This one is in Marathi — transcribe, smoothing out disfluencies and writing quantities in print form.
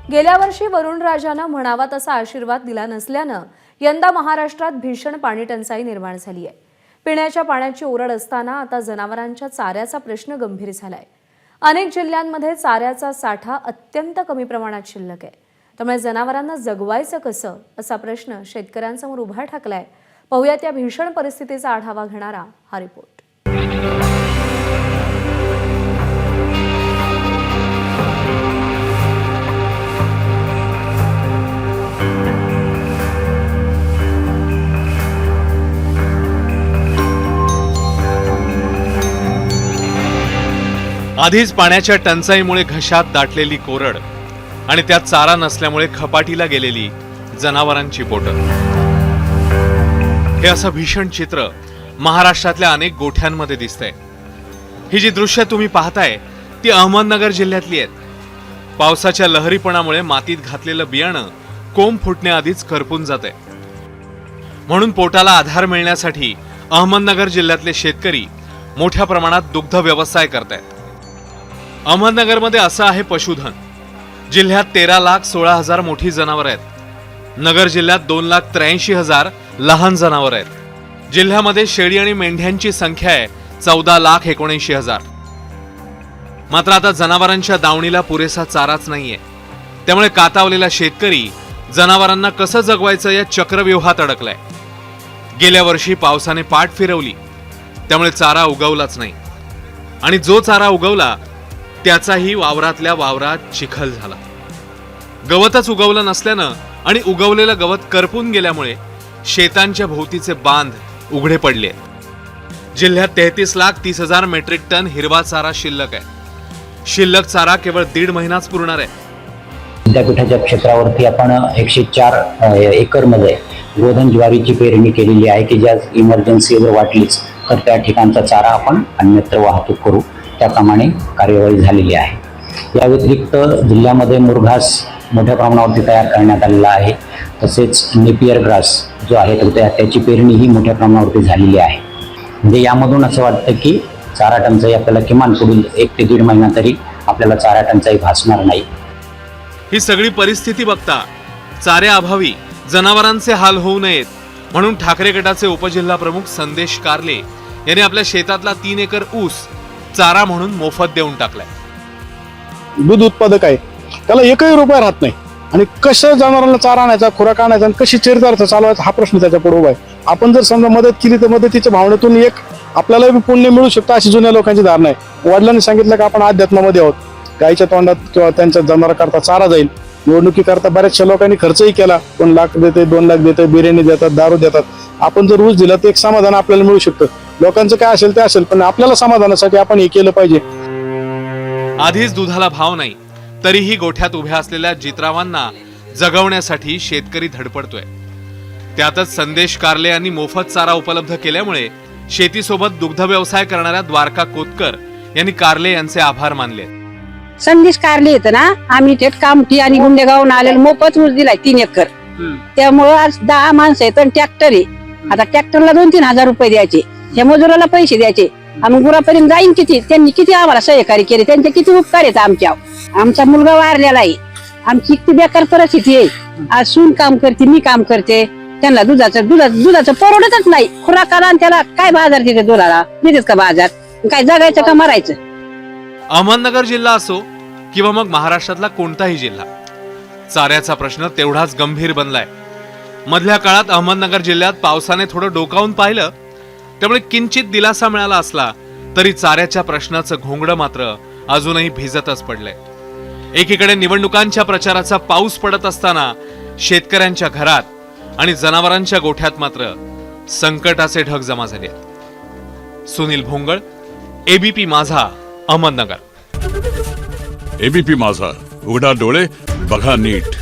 गेल्या वर्षी वरुणराजानं म्हणावा तसा आशीर्वाद दिला नसल्यानं यंदा महाराष्ट्रात भीषण पाणी टंचाई निर्माण झाली आहे। पिण्याच्या पाण्याची ओरड असताना आता जनावरांच्या चाऱ्याचा प्रश्न गंभीर झालाय। अनेक जिल्ह्यांमध्ये चाऱ्याचा साठा अत्यंत कमी प्रमाणात शिल्लक आहे। त्यामुळे जनावरांना जगवायचं कसं असा प्रश्न शेतकऱ्यांसमोर उभा ठाकलाय। पाहूयात या भीषण परिस्थितीचा आढावा घेणारा हा रिपोर्ट। आधीच पाण्याच्या टंचाईमुळे घशात दाटलेली कोरड आणि त्यात चारा नसल्यामुळे खपाटीला गेलेली जनावरांची बोटं। हे असं भीषण चित्र महाराष्ट्रातल्या अनेक गोठ्यांमध्ये दिसतंय। ही जी दृश्य तुम्ही पाहताय ती अहमदनगर जिल्ह्यातली आहेत। पावसाच्या लहरीपणामुळे मातीत घातलेलं बियाणं कोंब फुटण्याआधीच करपून जातंय। म्हणून पोटाला आधार मिळण्यासाठी अहमदनगर जिल्ह्यातले शेतकरी मोठ्या प्रमाणात दुग्ध व्यवसाय करतायत। अहमदनगरमध्ये असं आहे पशुधन। जिल्ह्यात 13,16,000 मोठी जनावर आहेत। नगर जिल्ह्यात 2,83,000 लहान जनावर आहेत। जिल्ह्यामध्ये शेळी आणि मेंढ्यांची संख्या आहे 14,79,000। मात्र आता जनावरांच्या दावणीला पुरेसा चाराच नाहीये। त्यामुळे कातावलेला शेतकरी जनावरांना कसं जगवायचं या चक्रव्यूहात अडकलाय। गेल्या वर्षी पावसाने पाठ फिरवली, त्यामुळे चारा उगवलाच नाही आणि जो चारा उगवला त्याचाही वावरातल्या वावरात चिखल झाला। गवतच उगवलं नसल्यानं आणि उगवलेलं गवत करपून गेल्यामुळे शेतांच्या भोवतीचे बांध उघडे पडले। जिल्ह्यात 33,30,000 मेट्रिक टन हिरवा चारा शिल्लक आहे। शिल्लक चारा केवळ 1.5 महिनाच पुरणार आहे। विद्यापीठाच्या क्षेत्रावरती आपण 104 एकरमध्ये गोधन ज्वारीची पेरणी केलेली आहे की ज्या इमर्जन्सी जर वाटलीच तर त्या ठिकाणचा चारा आपण अन्यत्र वाहतूक करू, त्याप्रमाणे कार्यवाही झालेली आहे। या व्यतिरिक्त जिल्ह्यामध्ये मुरघास मोठ्या प्रमाणावरती तयार करण्यात आलेला आहे। तसेच नेपियर ग्रास जो आहे तर त्याची पेरणी ही मोठ्या प्रमाणावरती झालेली आहे। म्हणजे यामधून असं वाटतं की चारा टंचाई आपल्याला किमान पुढील 1 ते 1.5 महिना तरी आपल्याला चारा टंचाई भासणार नाही। ही सगळी परिस्थिती बघता चाऱ्याअभावी जनावरांचे हाल होऊ नयेत म्हणून ठाकरे गटाचे उपजिल्हा प्रमुख संदेश कारले यांनी आपल्या शेतातला 3 एकर ऊस चारा म्हणून मोफत देऊन टाकलाय। दूध उत्पादक आहे, त्याला 1 रुपया राहत नाही आणि कसं जनावरांना चारा आणायचा, खुराक आणायचा आणि कशी चरितार्थ चालवायचा हा प्रश्न त्याच्यापुढे उभा आहे। आपण जर समजा मदत केली तर मदतीच्या भावनेतून एक आपल्याला पुण्य मिळू शकतं अशी जुन्या लोकांची धारणा आहे। वडिलांनी सांगितलं की आपण अध्यात्मामध्ये आहोत, गायीच्या तोंडात किंवा त्यांच्या जनावरांकरता चारा जाईल। निवडणुकीकरता बऱ्याचशा लोकांनी खर्चही केला, कोण लाख देते, 2 लाख देते, बिर्याणी देतात, दारू देतात। आपण जर ऊस दिला तर एक समाधान आपल्याला मिळू शकतं। लोकांचं काय असेल ते असेल, पण आपल्याला समाधानासाठी आपण हे केलं पाहिजे। आधीच दुधाला भाव नाही तरीही गोठ्यात उभ्या असलेल्या जित्रावांना जगवण्यासाठी शेतकरी धडपडतोय। त्यातच संदेश कारले यांनी मोफत चारा उपलब्ध केल्यामुळे शेतीसोबत दुग्ध व्यवसाय करणाऱ्या द्वारका कोतकर यांनी कारले यांचे आभार मानले। संदेश कारले येतं ना, आम्ही थेट कामठी आणि गुंडेगावून आलेलं मोफत ऊस दिलाय 3 एकर। त्यामुळं आज 10 माणसं आहेत आणि ट्रॅक्टर आहे। आता ट्रॅक्टरला 2-3 हजार रुपये द्यायचे, या मजुराला पैसे द्यायचे आणि गुरापर्यंत जाईन किती, त्यांनी किती आम्हाला सहकार्य केले, त्यांचे किती उपकार आहेत आमच्यावर। आमचा मुलगा वारलेला आहे, आमची किती बेकार परिस्थिती आहे। आज सून काम करते, मी काम करते, त्यांना दुधाचं परवडतच नाही। खुराकाला आणि त्याला काय बाजार देते, दुधाला देतात का बाजार, काय जगायचं का मरायचं। अहमदनगर जिल्हा असो किंवा मग महाराष्ट्रातला कोणताही जिल्हा, चाऱ्याचा प्रश्न तेवढाच गंभीर बनलाय। मधल्या काळात अहमदनगर जिल्ह्यात पावसाने थोडं डोकावून पाहिलं, त्यामुळे किंचित दिलासा मिळाला असला तरी चाऱ्याच्या प्रश्नाचं घोंगडं मात्र अजूनही भिजतच पडलंय। एकीकडे निवडणुकांच्या प्रचाराचा पाऊस पडत असताना शेतकऱ्यांच्या घरात आणि जनावरांच्या गोठ्यात मात्र संकटाचे ढग जमा झाले। सुनील भोंगळ, एबीपी माझा, अहमदनगर। एबीपी माझा, उघडा डोळे बघा नीट।